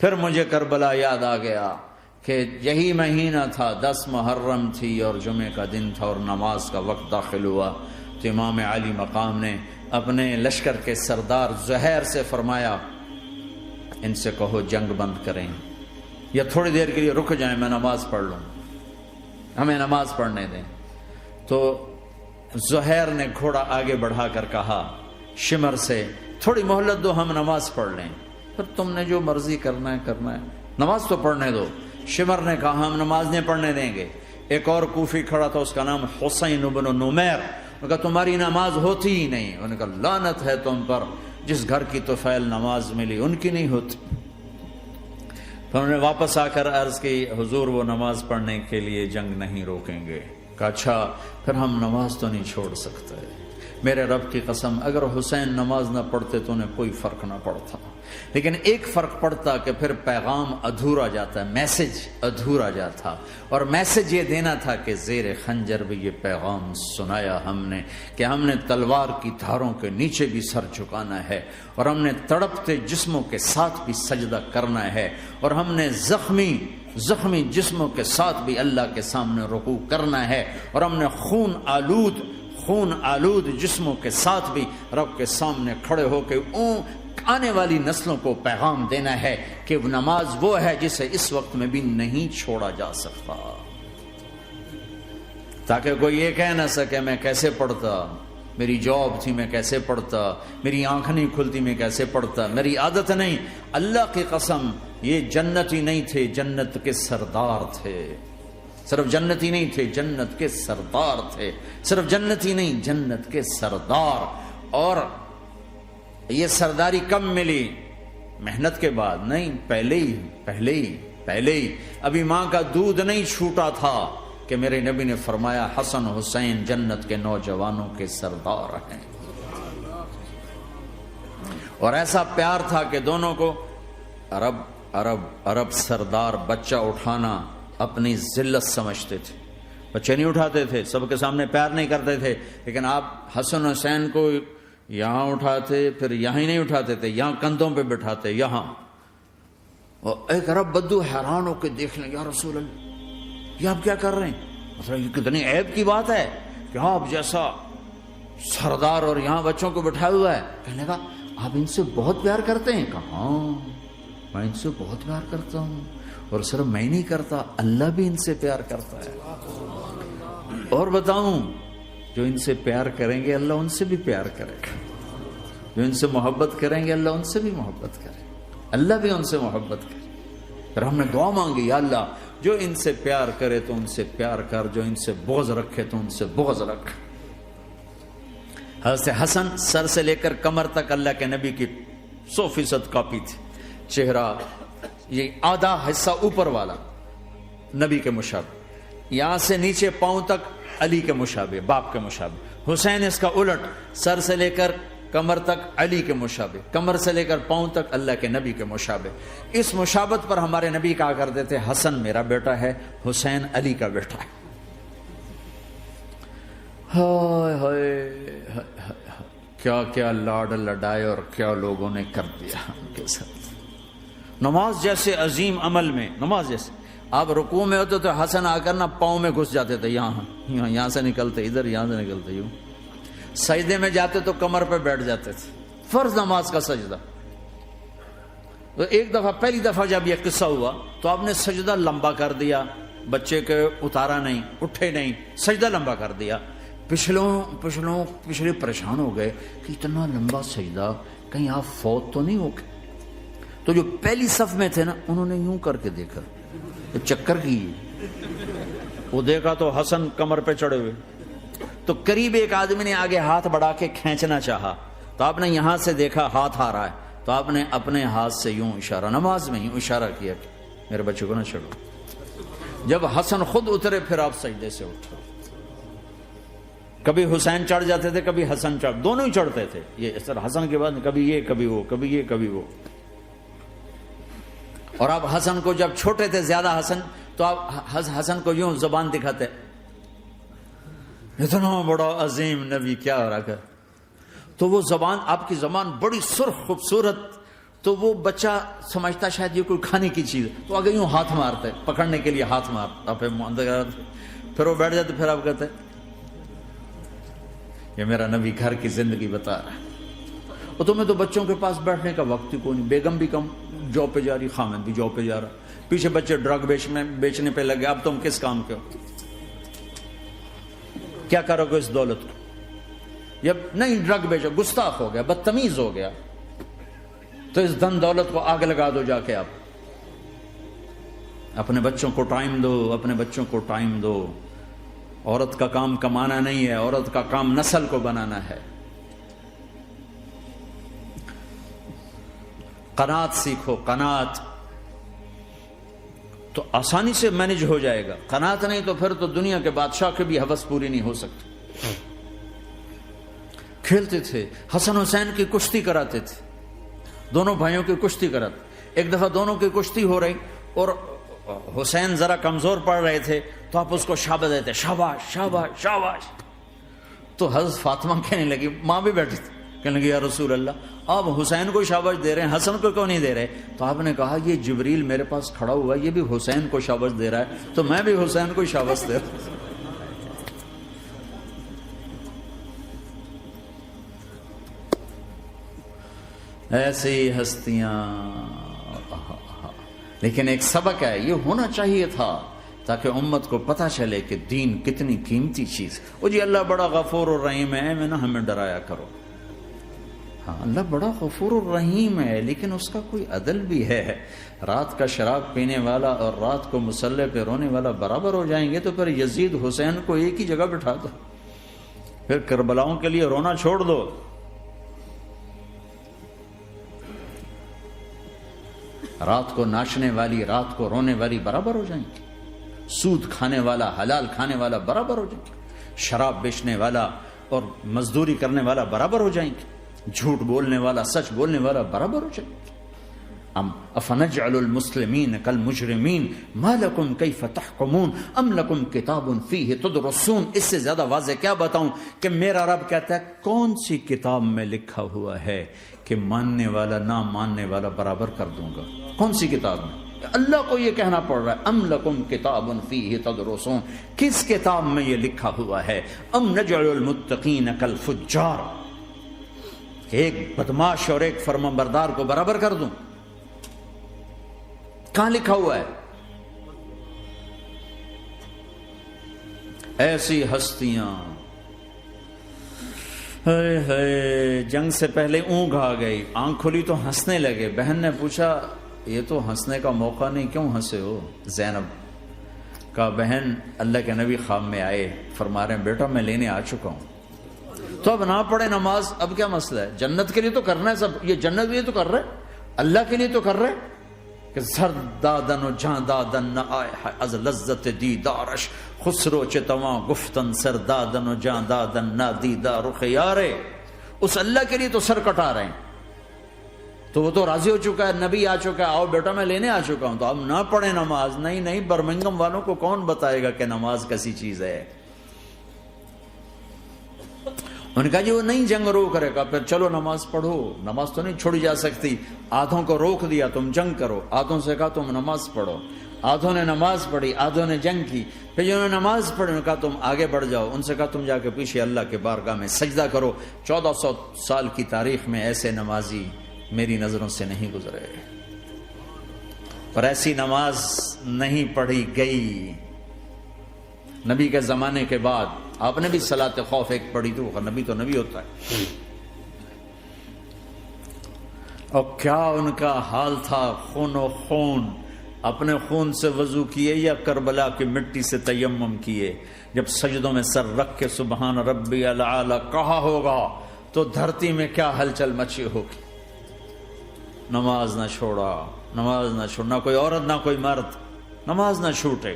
پھر مجھے کربلا یاد آ گیا کہ یہی مہینہ تھا، 10 محرم تھی اور جمعے کا دن تھا اور نماز کا وقت داخل ہوا تو امام علی مقام نے اپنے لشکر کے سردار زہیر سے فرمایا ان سے کہو جنگ بند کریں یا تھوڑی دیر کے لیے رک جائیں، میں نماز پڑھ لوں، ہمیں نماز پڑھنے دیں۔ تو زہیر نے گھوڑا آگے بڑھا کر کہا شمر سے تھوڑی مہلت دو، ہم نماز پڑھ لیں، پھر تم نے جو مرضی کرنا ہے، نماز تو پڑھنے دو۔ شمر نے کہا ہم نماز نہیں پڑھنے دیں گے۔ ایک اور کوفی کھڑا تھا، اس کا نام حسین بن نمیر، انہوں نے کہا تمہاری نماز ہوتی ہی نہیں۔ انہوں نے کہا لعنت ہے تم پر، جس گھر کی طفیل نماز ملی ان کی نہیں ہوتی۔ تو انہوں نے واپس آ کر عرض کی حضور وہ نماز پڑھنے کے لیے جنگ نہیں روکیں گے۔ کہا اچھا پھر ہم نماز تو نہیں چھوڑ سکتے، میرے رب کی قسم اگر حسین نماز نہ پڑھتے تو انہیں کوئی فرق نہ پڑتا، لیکن ایک فرق پڑتا کہ پھر پیغام ادھورا جاتا، میسج ادھورا جاتا، اور میسج یہ دینا تھا کہ زیر خنجر بھی یہ پیغام سنایا ہم نے کہ ہم نے تلوار کی دھاروں کے نیچے بھی سر جھکانا ہے، اور ہم نے تڑپتے جسموں کے ساتھ بھی سجدہ کرنا ہے، اور ہم نے زخمی جسموں کے ساتھ بھی اللہ کے سامنے رکوع کرنا ہے، اور ہم نے خون آلود جسموں کے ساتھ بھی رب کے سامنے کھڑے ہو کے آنے والی نسلوں کو پیغام دینا ہے کہ نماز وہ ہے جسے اس وقت میں بھی نہیں چھوڑا جا سکتا، تاکہ کوئی یہ کہہ نہ سکے میں کیسے پڑھتا، میری جاب تھی میں کیسے پڑھتا، میری آنکھ نہیں کھلتی میں کیسے پڑھتا، میری عادت نہیں۔ اللہ کی قسم یہ جنتی نہیں تھے، جنت کے سردار تھے، صرف جنتی نہیں تھے، جنت کے سردار تھے، صرف جنتی نہیں جنت کے سردار۔ اور یہ سرداری کب ملی؟ محنت کے بعد نہیں، پہلے ہی ابھی ماں کا دودھ نہیں چھوٹا تھا کہ میرے نبی نے فرمایا حسن حسین جنت کے نوجوانوں کے سردار ہیں، اور ایسا پیار تھا کہ دونوں کو عرب سردار بچہ اٹھانا اپنی ذلت سمجھتے تھے، بچے نہیں اٹھاتے تھے، سب کے سامنے پیار نہیں کرتے تھے، لیکن آپ حسن حسین کو یہاں اٹھاتے، پھر یہاں ہی نہیں اٹھاتے تھے، یہاں کندھوں پہ بٹھاتے، یہاں۔ اور ایک عرب بدو حیران ہو کے دیکھ لیں یا رسول اللہ یہ آپ کیا کر رہے ہیں، مطلب یہ کتنی عیب کی بات ہے کہ آپ جیسا سردار اور یہاں بچوں کو بٹھایا ہوا ہے۔ کہنے لگا آپ ان سے بہت پیار کرتے ہیں؟ کہا ہاں میں ان سے بہت پیار کرتا ہوں، اور صرف میں نہیں کرتا اللہ بھی ان سے پیار کرتا ہے، اور بتاؤں جو ان سے پیار کریں گے اللہ ان سے بھی پیار کرے گا، جو ان سے محبت کریں گے اللہ ان سے بھی محبت کرے، اللہ بھی ان سے محبت کرے۔ پھر ہم نے دعا مانگی یا اللہ جو ان سے پیار کرے تو ان سے پیار کر، جو ان سے بغض رکھے تو ان سے بغض رکھ۔ حضرت حسن سر سے لے کر کمر تک اللہ کے نبی کی 100% کاپی تھی، چہرہ یہ آدھا حصہ اوپر والا نبی کے مشابہ، یہاں سے نیچے پاؤں تک علی کے مشابہ، باپ کے مشابہ۔ حسین اس کا الٹ، سر سے لے کر کمر تک علی کے مشابہ، کمر سے لے کر پاؤں تک اللہ کے نبی کے مشابہ۔ اس مشابہت پر ہمارے نبی کہا کرتے تھے حسن میرا بیٹا ہے، حسین علی کا بیٹا ہے۔ ہائے ہائے کیا کیا لاڈ لڈائے اور کیا لوگوں نے کر دیا ان کے ساتھ۔ نماز جیسے عظیم عمل میں، نماز جیسے آپ رکوع میں ہوتے تو حسن آ کر نہ پاؤں میں گھس جاتے تھے، یہاں سے نکلتے ادھر، یہاں سے نکلتے یوں، سجدے میں جاتے تو کمر پہ بیٹھ جاتے تھے، فرض نماز کا سجدہ۔ تو ایک دفعہ پہلی دفعہ جب یہ قصہ ہوا تو آپ نے سجدہ لمبا کر دیا، بچے کے اتارا نہیں، اٹھے نہیں، سجدہ لمبا کر دیا۔ پچھلے پریشان ہو گئے کہ اتنا لمبا سجدہ کہیں آپ فوت تو نہیں ہو گئے۔ تو جو پہلی صف میں تھے نا انہوں نے یوں کر کے دیکھا، چکر کی وہ دیکھا تو حسن کمر پہ چڑھے ہوئے، تو قریب ایک آدمی نے آگے ہاتھ بڑھا کے کھینچنا چاہا، تو آپ نے یہاں سے دیکھا ہاتھ آ رہا ہے، تو آپ نے اپنے ہاتھ سے یوں اشارہ، نماز میں یوں اشارہ کیا کہ میرے بچے کو نہ چڑھو۔ جب حسن خود اترے پھر آپ سجدے سے اٹھے۔ کبھی حسین چڑھ جاتے تھے، کبھی حسن دونوں ہی چڑھتے تھے، یہ اس طرح حسن کے بعد کبھی یہ کبھی وہ، کبھی یہ کبھی وہ۔ اور آپ حسن کو جب چھوٹے تھے زیادہ حسن، تو آپ حسن کو یوں زبان دکھاتے، اتنا بڑا عظیم نبی کیا ہو رہا ہے، تو وہ زبان، آپ کی زبان بڑی سرخ خوبصورت، تو وہ بچہ سمجھتا شاید یہ کوئی کھانے کی چیز ہے، تو آگے یوں ہاتھ مارتا ہے، پکڑنے کے لیے ہاتھ مارتا، پھر وہ بیٹھ جاتے، پھر آپ کہتے ہیں یہ میرا نبی گھر کی زندگی بتا رہا ہے۔ اور تمہیں تو بچوں کے پاس بیٹھنے کا وقت ہی کوئی نہیں، بیگم بھی کم جاب پہ جا رہی، خامد بھی جاب پہ جا رہا، پیچھے بچے ڈرگ بیچنے پہ لگے، اب تم کس کام کے ہو؟ کیا کرو گے اس دولت کو؟ یا نہیں ڈرگ بیچو، گستاخ ہو گیا، بدتمیز ہو گیا، تو اس دن دولت کو آگ لگا دو جا کے۔ آپ اپنے بچوں کو ٹائم دو، اپنے بچوں کو ٹائم دو۔ عورت کا کام کمانا نہیں ہے، عورت کا کام نسل کو بنانا ہے۔ قناعت سیکھو، قناعت تو آسانی سے مینج ہو جائے گا، قناعت نہیں تو پھر تو دنیا کے بادشاہ کی بھی ہوس پوری نہیں ہو سکتی۔ کھیلتے تھے، حسن حسین کی کشتی کراتے تھے، دونوں بھائیوں کی کشتی کراتے۔ ایک دفعہ دونوں کی کشتی ہو رہی اور حسین ذرا کمزور پڑ رہے تھے، تو آپ اس کو شاباش دیتے، شاباش شاباش شاباش۔ تو حضرت فاطمہ کہنے لگی، ماں بھی بیٹھی تھی، کہنے لگی یا رسول اللہ آپ حسین کو شاباش دے رہے ہیں، حسن کو کیوں نہیں دے رہے؟ تو آپ نے کہا یہ جبریل میرے پاس کھڑا ہوا ہے، یہ بھی حسین کو شاباش دے رہا ہے، تو میں بھی حسین کو شاباش دے رہا ہوں۔ ایسی ہستیاں، لیکن ایک سبق ہے، یہ ہونا چاہیے تھا تاکہ امت کو پتہ چلے کہ دین کتنی قیمتی چیز۔ وہ جی اللہ بڑا غفور الرحیم ہے، میں نہ ہمیں ڈرایا کرو۔ ہاں اللہ بڑا غفور الرحیم ہے، لیکن اس کا کوئی عدل بھی ہے۔ رات کا شراب پینے والا اور رات کو مصلی پہ رونے والا برابر ہو جائیں گے، تو پھر یزید حسین کو ایک ہی جگہ بٹھا دو، پھر کربلاؤں کے لیے رونا چھوڑ دو۔ رات کو ناچنے والی، رات کو رونے والی برابر ہو جائیں گے، سود کھانے والا، حلال کھانے والا برابر ہو جائیں گے، شراب بیچنے والا اور مزدوری کرنے والا برابر ہو جائیں گے، جھوٹ بولنے والا، سچ بولنے والا برابر ہو جائیں گے۔ افنجعل المسلمین کالمجرمین ما لکم کیف تحکمون ام لکم کتاب فیہ تدرسون۔ اس سے زیادہ واضح کیا بتاؤں کہ میرا رب کہتا ہے کون سی کتاب میں لکھا ہوا ہے کہ ماننے والا نہ ماننے والا برابر کر دوں گا؟ کون سی کتاب میں؟ اللہ کو یہ کہنا پڑ رہا ہے ام لکم کتاب فیہ تدرسون، کس کتاب میں یہ لکھا ہوا ہے؟ ام نجعل المتقین کالفجار، کہ ایک بدماش اور ایک فرمانبردار کو برابر کر دوں؟ کہاں لکھا ہوا ہے؟ ایسی ہستیاں، جنگ سے پہلے اونگ آ گئی، آنکھ کھلی تو ہنسنے لگے۔ بہن نے پوچھا یہ تو ہنسنے کا موقع نہیں، کیوں ہنسے ہو؟ زینب کہا بہن اللہ کے نبی خواب میں آئے، فرما رہے ہیں بیٹا میں لینے آ چکا ہوں، تو اب نہ پڑھے نماز، اب کیا مسئلہ ہے؟ جنت کے لیے تو کرنا ہے سب، یہ جنت کے لیے تو کر رہے، اللہ کے لیے تو کر رہے کہ زر دادن و جان دادن نہ آئے از لذت دیدارش، خسرو چتواں گفتن سر دادن و جان دادن نہ دیدہ رخ یارے۔ اس اللہ کے لیے تو سر کٹا رہے ہیں، تو وہ تو راضی ہو چکا ہے، نبی آ چکا ہے، آؤ بیٹا میں لینے آ چکا ہوں، تو اب نہ پڑھیں نماز؟ نہیں نہیں، برمنگم والوں کو کون بتائے گا کہ نماز کیسی چیز ہے؟ انہوں نے کہا جی وہ نہیں جنگ روک رہے گا، پھر چلو نماز پڑھو، نماز تو نہیں چھوڑی جا سکتی۔ آدھوں کو روک دیا تم جنگ کرو، آدھوں سے کہا تم نماز پڑھو، آدھوں نے نماز پڑھی، آدھوں نے جنگ کی۔ پھر جنہوں نے نماز پڑھی انہوں نے کہا تم آگے بڑھ جاؤ، ان سے کہا تم جا کے پیچھے اللہ کے بارگاہ میں سجدہ کرو۔ 1400 سال کی تاریخ میں ایسے نمازی میری نظروں سے نہیں گزرے، پر ایسی نماز نہیں پڑھی گئی نبی کے زمانے کے بعد۔ آپ نے بھی صلاۃ خوف ایک پڑھی تھی، وہ نبی تو نبی ہوتا ہے، اور کیا ان کا حال تھا، خون و خون، اپنے خون سے وضو کیے یا کربلا کی مٹی سے تیمم کیے؟ جب سجدوں میں سر رکھ کے سبحان ربی الاعلی کہا ہوگا تو دھرتی میں کیا ہلچل مچی ہوگی۔ نماز نہ چھوڑا، نماز نہ چھوڑنا، کوئی عورت نہ کوئی مرد نماز نہ چھوٹے۔